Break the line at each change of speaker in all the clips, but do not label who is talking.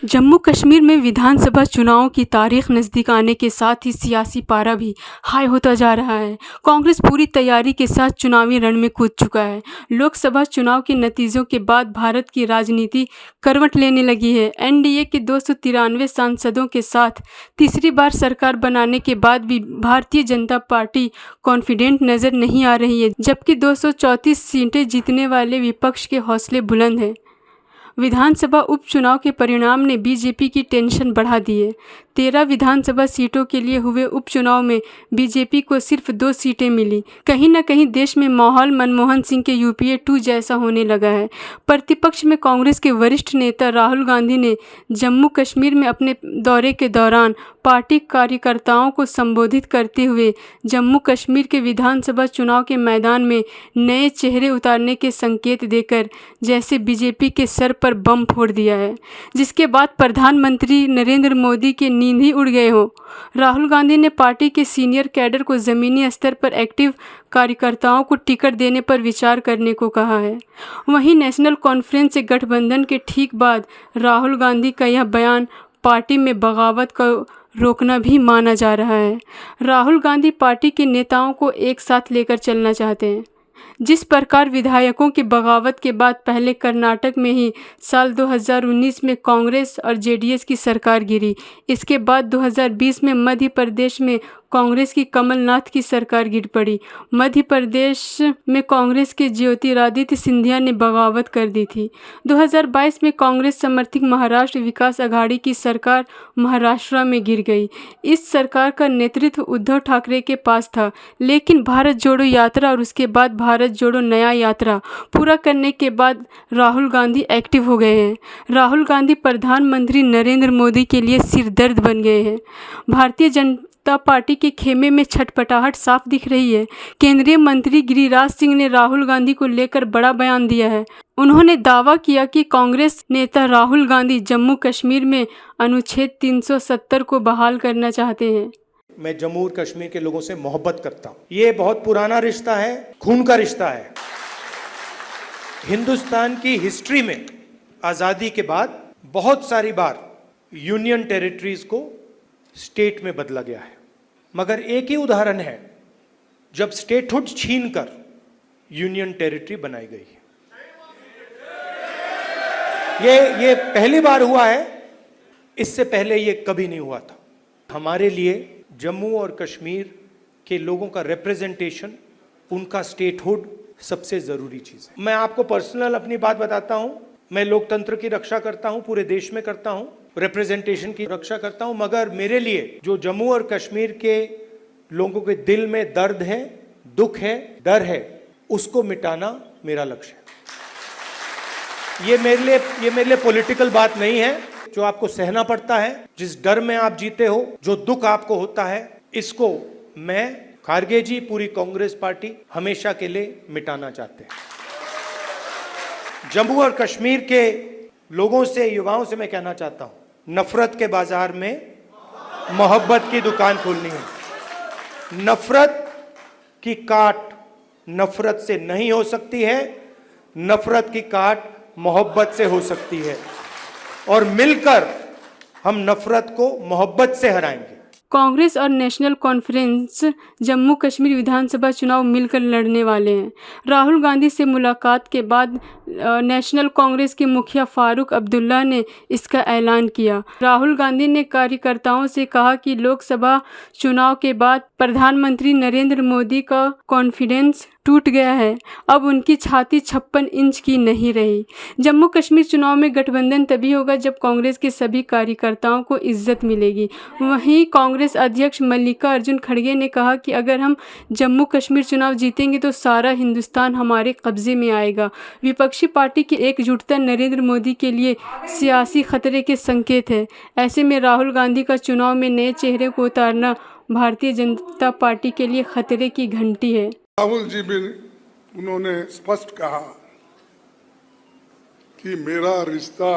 जम्मू कश्मीर में विधानसभा चुनावों की तारीख नज़दीक आने के साथ ही सियासी पारा भी हाई होता जा रहा है। कांग्रेस पूरी तैयारी के साथ चुनावी रण में कूद चुका है। लोकसभा चुनाव के नतीजों के बाद भारत की राजनीति करवट लेने लगी है। एनडीए के 293 सांसदों के साथ तीसरी बार सरकार बनाने के बाद भी भारतीय जनता पार्टी कॉन्फिडेंट नज़र नहीं आ रही है, जबकि 234 सीटें जीतने वाले विपक्ष के हौसले बुलंद हैं। विधानसभा उपचुनाव के परिणाम ने बीजेपी की टेंशन बढ़ा दी है। 13 विधानसभा सीटों के लिए हुए उपचुनाव में बीजेपी को सिर्फ 2 सीटें मिली। कहीं न कहीं देश में माहौल मनमोहन सिंह के यूपीए 2 जैसा होने लगा है। प्रतिपक्ष में कांग्रेस के वरिष्ठ नेता राहुल गांधी ने जम्मू कश्मीर में अपने दौरे के दौरान पार्टी कार्यकर्ताओं को संबोधित करते हुए जम्मू कश्मीर के विधानसभा चुनाव के मैदान में नए चेहरे उतारने के संकेत देकर जैसे बीजेपी के सर पर बम फोड़ दिया है, जिसके बाद प्रधानमंत्री नरेंद्र मोदी के नींद ही उड़ गए हो। राहुल गांधी ने पार्टी के सीनियर कैडर को ज़मीनी स्तर पर एक्टिव कार्यकर्ताओं को टिकट देने पर विचार करने को कहा है। वहीं नेशनल कॉन्फ्रेंस से गठबंधन के ठीक बाद राहुल गांधी का यह बयान पार्टी में बगावत का रोकना भी माना जा रहा है। राहुल गांधी पार्टी के नेताओं को एक साथ लेकर चलना चाहते हैं। जिस प्रकार विधायकों की बगावत के बाद पहले कर्नाटक में ही साल 2019 में कांग्रेस और जेडीएस की सरकार गिरी, इसके बाद 2020 में मध्य प्रदेश में कांग्रेस की कमलनाथ की सरकार गिर पड़ी। मध्य प्रदेश में कांग्रेस के ज्योतिरादित्य सिंधिया ने बगावत कर दी थी। 2022 में कांग्रेस समर्थित महाराष्ट्र विकास अघाड़ी की सरकार महाराष्ट्र में गिर गई। इस सरकार का नेतृत्व उद्धव ठाकरे के पास था, लेकिन भारत जोड़ो यात्रा और उसके बाद भारत जोड़ो नया यात्रा पूरा करने के बाद राहुल गांधी एक्टिव हो गए हैं। राहुल गांधी प्रधानमंत्री नरेंद्र मोदी के लिए सिरदर्द बन गए हैं। भारतीय जनता पार्टी के खेमे में छटपटाहट साफ दिख रही है। केंद्रीय मंत्री गिरिराज सिंह ने राहुल गांधी को लेकर बड़ा बयान दिया है। उन्होंने दावा किया कि कांग्रेस नेता राहुल गांधी जम्मू कश्मीर में अनुच्छेद 370 को बहाल करना चाहते हैं।
मैं जम्मू और कश्मीर के लोगों से मोहब्बत करता हूँ। ये बहुत पुराना रिश्ता है, खून का रिश्ता है। हिंदुस्तान की हिस्ट्री में आज़ादी के बाद बहुत सारी बार यूनियन टेरिटरीज को स्टेट में बदला गया है, मगर एक ही उदाहरण है जब स्टेटहुड छीनकर यूनियन टेरिटरी बनाई गई है। ये पहली बार हुआ है, इससे पहले ये कभी नहीं हुआ था। हमारे लिए जम्मू और कश्मीर के लोगों का रिप्रेजेंटेशन, उनका स्टेटहुड सबसे जरूरी चीज है। मैं आपको पर्सनल अपनी बात बताता हूं, मैं लोकतंत्र की रक्षा करता हूं, पूरे देश में करता हूं, रिप्रेजेंटेशन की रक्षा करता हूं, मगर मेरे लिए जो जम्मू और कश्मीर के लोगों के दिल में दर्द है, दुख है, डर है, उसको मिटाना मेरा लक्ष्य है। ये मेरे लिए पॉलिटिकल बात नहीं है। जो आपको सहना पड़ता है, जिस डर में आप जीते हो, जो दुख आपको होता है, इसको मैं, खारगे जी, पूरी कांग्रेस पार्टी हमेशा के लिए मिटाना चाहते हैं। जम्मू और कश्मीर के लोगों से, युवाओं से मैं कहना चाहता हूं, नफरत के बाजार में मोहब्बत की दुकान खोलनी है। नफरत की काट नफरत से नहीं हो सकती है, नफरत की काट मोहब्बत से हो सकती है, और मिलकर हम नफरत को मोहब्बत से हराएंगे।
कांग्रेस और नेशनल कॉन्फ्रेंस जम्मू कश्मीर विधानसभा चुनाव मिलकर लड़ने वाले हैं। राहुल गांधी से मुलाकात के बाद नेशनल कांग्रेस के मुखिया फारूक अब्दुल्ला ने इसका ऐलान किया। राहुल गांधी ने कार्यकर्ताओं से कहा कि लोकसभा चुनाव के बाद प्रधानमंत्री नरेंद्र मोदी का कॉन्फिडेंस टूट गया है। अब उनकी छाती 56 इंच की नहीं रही। जम्मू कश्मीर चुनाव में गठबंधन तभी होगा जब कांग्रेस के सभी कार्यकर्ताओं को इज्जत मिलेगी। वहीं कांग्रेस अध्यक्ष मल्लिकार्जुन खड़गे ने कहा कि अगर हम जम्मू कश्मीर चुनाव जीतेंगे तो सारा हिंदुस्तान हमारे कब्जे में आएगा। विपक्षी पार्टी की एकजुटता नरेंद्र मोदी के लिए सियासी खतरे के संकेत है। ऐसे में राहुल गांधी का चुनाव में नए चेहरे को उतारना भारतीय जनता पार्टी के लिए खतरे की घंटी है।
राहुल जी भी उन्होंने स्पष्ट कहा कि मेरा रिश्ता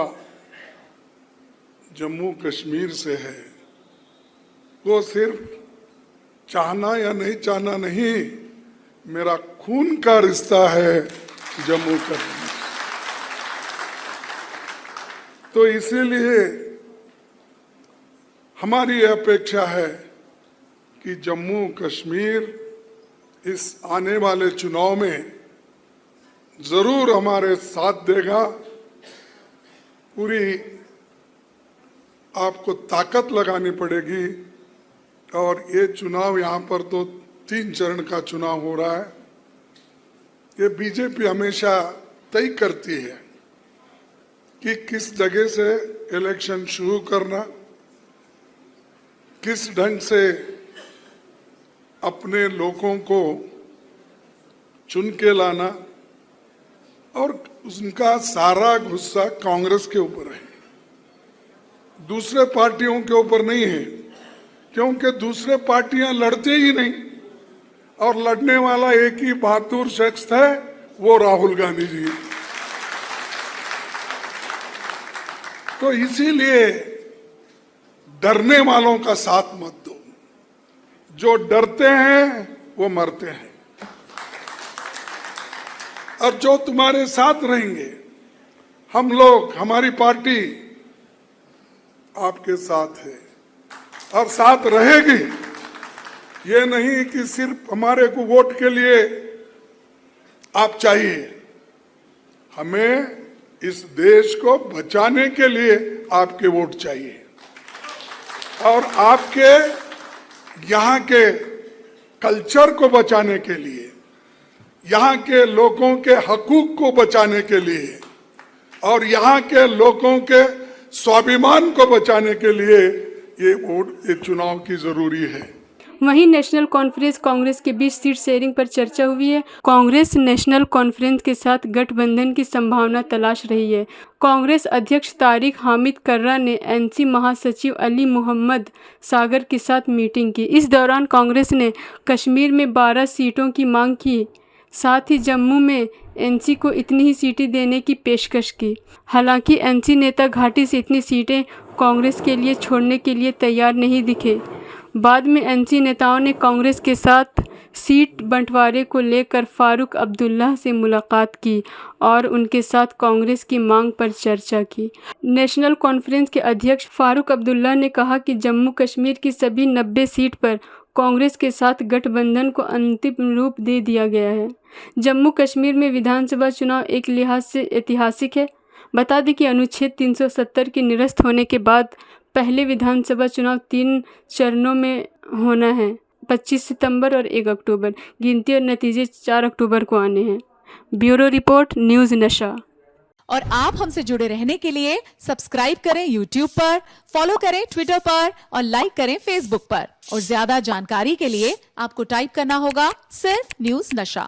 जम्मू कश्मीर से है। वो सिर्फ चाहना या नहीं चाहना नहीं, मेरा खून का रिश्ता है जम्मू कश्मीर। तो इसीलिए हमारी यह अपेक्षा है कि जम्मू कश्मीर इस आने वाले चुनाव में जरूर हमारे साथ देगा। पूरी आपको ताकत लगानी पड़ेगी। और ये चुनाव यहाँ पर तो 3 चरण का चुनाव हो रहा है। ये बीजेपी हमेशा तय करती है कि किस जगह से इलेक्शन शुरू करना, किस ढंग से अपने लोगों को चुन के लाना, और उनका सारा गुस्सा कांग्रेस के ऊपर है, दूसरे पार्टियों के ऊपर नहीं है, क्योंकि दूसरे पार्टियां लड़ते ही नहीं और लड़ने वाला एक ही बहादुर शख्स है, वो राहुल गांधी जी। तो इसीलिए डरने वालों का साथ मत दो। जो डरते हैं वो मरते हैं, और जो तुम्हारे साथ रहेंगे, हम लोग, हमारी पार्टी आपके साथ है और साथ रहेगी। ये नहीं कि सिर्फ हमारे को वोट के लिए आप चाहिए, हमें इस देश को बचाने के लिए आपके वोट चाहिए, और आपके यहाँ के कल्चर को बचाने के लिए, यहाँ के लोगों के हकूक को बचाने के लिए, और यहाँ के लोगों के स्वाभिमान को बचाने के लिए ये वोट, ये चुनाव की जरूरी है।
वहीं नेशनल कॉन्फ्रेंस कांग्रेस के बीच सीट शेयरिंग पर चर्चा हुई है। कांग्रेस नेशनल कॉन्फ्रेंस के साथ गठबंधन की संभावना तलाश रही है। कांग्रेस अध्यक्ष तारिक हामिद कर्रा ने एनसी महासचिव अली मोहम्मद सागर के साथ मीटिंग की। इस दौरान कांग्रेस ने कश्मीर में 12 सीटों की मांग की, साथ ही जम्मू में एनसी को इतनी ही सीटें देने की पेशकश की। हालांकि एनसी नेता घाटी से इतनी सीटें कांग्रेस के लिए छोड़ने के लिए तैयार नहीं दिखे। बाद में एनसी नेताओं ने कांग्रेस के साथ सीट बंटवारे को लेकर फारूक अब्दुल्ला से मुलाकात की और उनके साथ कांग्रेस की मांग पर चर्चा की। नेशनल कॉन्फ्रेंस के अध्यक्ष फारूक अब्दुल्ला ने कहा कि जम्मू कश्मीर की सभी 90 सीट पर कांग्रेस के साथ गठबंधन को अंतिम रूप दे दिया गया है। जम्मू कश्मीर में विधानसभा चुनाव एक लिहाज से ऐतिहासिक है। बता दें कि अनुच्छेद 370 के निरस्त होने के बाद पहले विधानसभा चुनाव 3 चरणों में होना है, 25 सितंबर और 1 अक्टूबर। गिनती और नतीजे 4 अक्टूबर को आने हैं। ब्यूरो रिपोर्ट, न्यूज़ नशा।
और आप हमसे जुड़े रहने के लिए सब्सक्राइब करें YouTube पर, फॉलो करें Twitter पर और लाइक करें Facebook पर। और ज्यादा जानकारी के लिए आपको टाइप करना होगा सिर्फ न्यूज़ नशा।